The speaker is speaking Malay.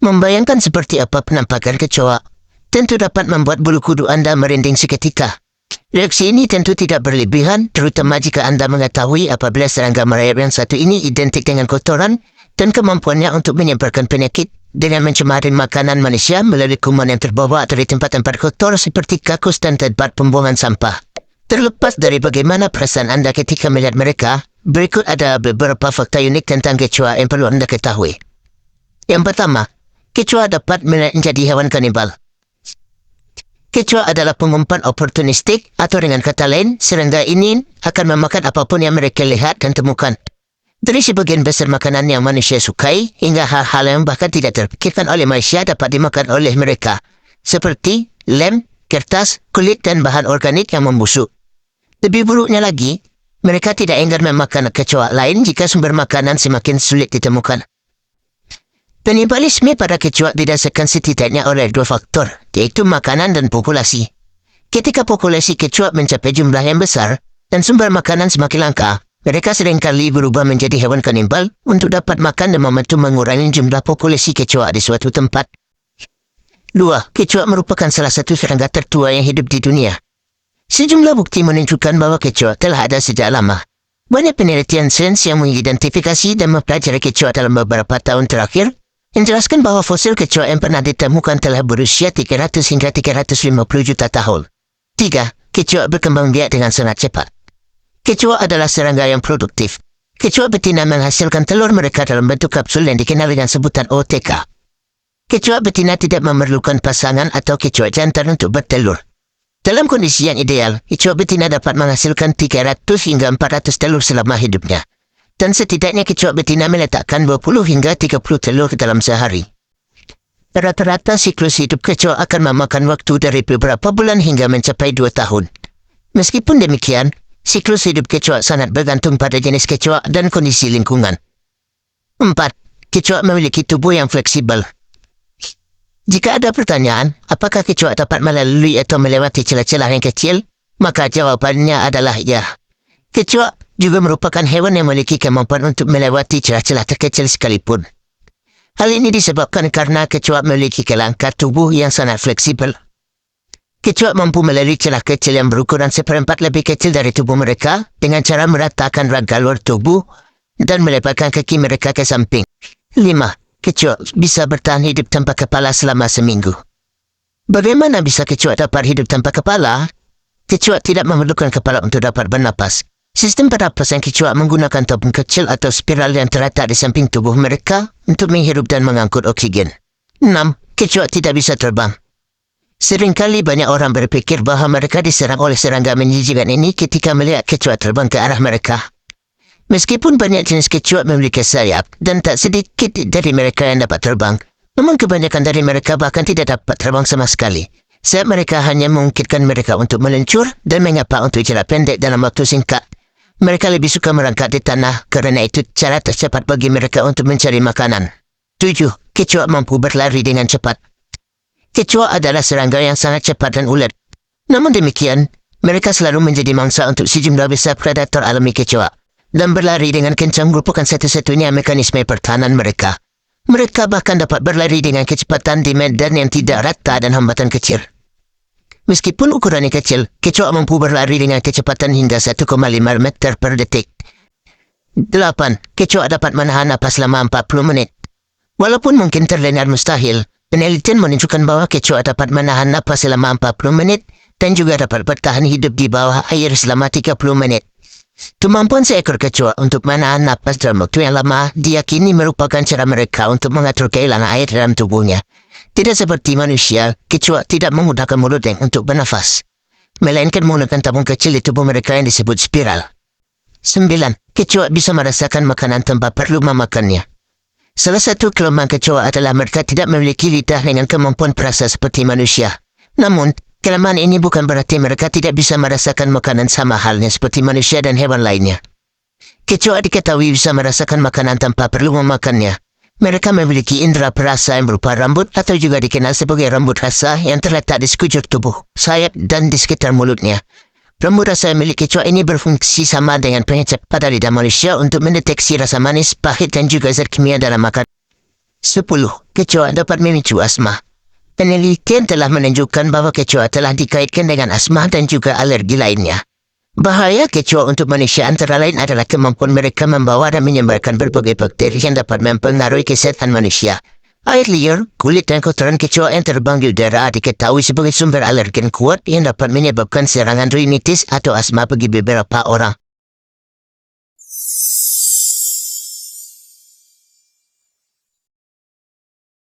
Membayangkan seperti apa penampakan kecoa tentu dapat membuat bulu kuduk Anda merinding seketika. Reaksi ini tentu tidak berlebihan, terutama jika Anda mengetahui apabila serangga merayap yang satu ini identik dengan kotoran dan kemampuannya untuk menyebarkan penyakit dengan mencemari makanan manusia melalui kuman yang terbawa dari tempat-tempat kotor seperti kakus dan tempat pembuangan sampah. Terlepas dari bagaimana perasaan Anda ketika melihat mereka, berikut ada beberapa fakta unik tentang kecoa yang perlu Anda ketahui. Yang pertama, kecoa dapat menjadi hewan kanibal. Kecoa adalah pengumpan oportunistik atau dengan kata lain, serangga ini akan memakan apapun yang mereka lihat dan temukan. Dari sebagian besar makanan yang manusia sukai, hingga hal-hal yang bahkan tidak terpikirkan oleh manusia dapat dimakan oleh mereka, seperti lem, kertas, kulit dan bahan organik yang membusuk. Lebih buruknya lagi, mereka tidak enggan memakan kecoa lain jika sumber makanan semakin sulit ditemukan. Kanibalisme pada kecoa didasarkan setidaknya oleh dua faktor, yaitu makanan dan populasi. Ketika populasi kecoa mencapai jumlah yang besar dan sumber makanan semakin langka, mereka seringkali berubah menjadi hewan kanibal untuk dapat makan dan membantu mengurangi jumlah populasi kecoa di suatu tempat. 2. Kecoa merupakan salah satu serangga tertua yang hidup di dunia. Sejumlah bukti menunjukkan bahwa kecoa telah ada sejak lama. Banyak penelitian sains yang mengidentifikasi dan mempelajari kecoa dalam beberapa tahun terakhir menjelaskan bahwa fosil kecoa yang pernah ditemukan telah berusia 300 hingga 350 juta tahun. 3. Kecoa berkembang biak dengan sangat cepat. Kecoa adalah serangga yang produktif. Kecoa betina menghasilkan telur mereka dalam bentuk kapsul yang dikenal dengan sebutan OTK. Kecoa betina tidak memerlukan pasangan atau kecoa jantan untuk bertelur. Dalam kondisi yang ideal, kecoa betina dapat menghasilkan 300 hingga 400 telur selama hidupnya. Dan setidaknya kecoa betina meletakkan 20 hingga 30 telur dalam sehari. Rata-rata siklus hidup kecoa akan memakan waktu dari beberapa bulan hingga mencapai 2 tahun. Meskipun demikian, siklus hidup kecoa sangat bergantung pada jenis kecoa dan kondisi lingkungan. 4. Kecoa memiliki tubuh yang fleksibel. Jika ada pertanyaan, apakah kecoa dapat melalui atau melewati celah-celah yang kecil? Maka jawabannya adalah ya. Kecoa juga merupakan hewan yang memiliki kemampuan untuk melewati celah-celah terkecil sekalipun. Hal ini disebabkan karena kecoa memiliki kerangka tubuh yang sangat fleksibel. Kecoa mampu melalui celah kecil yang berukuran seperempat lebih kecil dari tubuh mereka dengan cara meratakan rangka luar tubuh dan melebarkan kaki mereka ke samping. 5. Kecoa bisa bertahan hidup tanpa kepala selama seminggu. Bagaimana bisa kecoa dapat hidup tanpa kepala? Kecoa tidak memerlukan kepala untuk dapat bernapas. Sistem pernapasan kecoa menggunakan tabung kecil atau spiral yang terletak di samping tubuh mereka untuk menghirup dan mengangkut oksigen. 6. Kecoa tidak bisa terbang. Seringkali banyak orang berpikir bahwa mereka diserang oleh serangga menjijikan ini ketika melihat kecoa terbang ke arah mereka. Meskipun banyak jenis kecoa memiliki sayap dan tak sedikit dari mereka yang dapat terbang, namun kebanyakan dari mereka bahkan tidak dapat terbang sama sekali. Sayap mereka hanya memungkinkan mereka untuk meluncur dan menyapa untuk jarak pendek dalam waktu singkat. Mereka lebih suka merangkak di tanah kerana itu cara tercepat bagi mereka untuk mencari makanan. 7. Kecoa mampu berlari dengan cepat. Kecoa adalah serangga yang sangat cepat dan ulet. Namun demikian, mereka selalu menjadi mangsa untuk sejumlah besar predator alami kecoa. Dan berlari dengan kencang merupakan satu-satunya mekanisme pertahanan mereka. Mereka bahkan dapat berlari dengan kecepatan di medan yang tidak rata dan hambatan kecil. Meskipun ukurannya kecil, kecoa mampu berlari dengan kecepatan hingga 1,5 meter per detik. 8. Kecoa dapat menahan napas selama 40 menit. Walaupun mungkin terdengar mustahil, penelitian menunjukkan bahwa kecoa dapat menahan napas selama 40 menit dan juga dapat bertahan hidup di bawah air selama 30 menit. Kemampuan seekor kecoa untuk menahan napas dalam waktu yang lama diyakini merupakan cara mereka untuk mengatur kehilangan air dalam tubuhnya. Tidak seperti manusia, kecoa tidak menggunakan mulutnya untuk bernafas, melainkan menggunakan tabung kecil di tubuh mereka yang disebut spiral. 9. Kecoa bisa merasakan makanan tanpa perlu memakannya. Salah satu kelemahan kecoa adalah mereka tidak memiliki lidah dengan kemampuan perasa seperti manusia. Namun, kelemahan ini bukan berarti mereka tidak bisa merasakan makanan sama halnya seperti manusia dan hewan lainnya. Kecoa diketahui bisa merasakan makanan tanpa perlu memakannya. Mereka memiliki indera perasa yang berupa rambut atau juga dikenal sebagai rambut rasa yang terletak di sekujur tubuh, sayap dan di sekitar mulutnya. Rambut rasa milik kecoa ini berfungsi sama dengan pengecap pada lidah manusia untuk mendeteksi rasa manis, pahit dan juga zat kimia dalam makanan. 10. Kecoa dapat memicu asma. Penelitian telah menunjukkan bahwa kecoa telah dikaitkan dengan asma dan juga alergi lainnya. Bahaya kecoa untuk manusia antara lain adalah kemampuan mereka membawa dan menyebarkan berbagai bakteri yang dapat mempengaruhi kesehatan manusia. Air liur, kulit dan kotoran kecoa yang terbang di udara diketahui sebagai sumber alergen kuat yang dapat menyebabkan serangan rinitis atau asma bagi beberapa orang.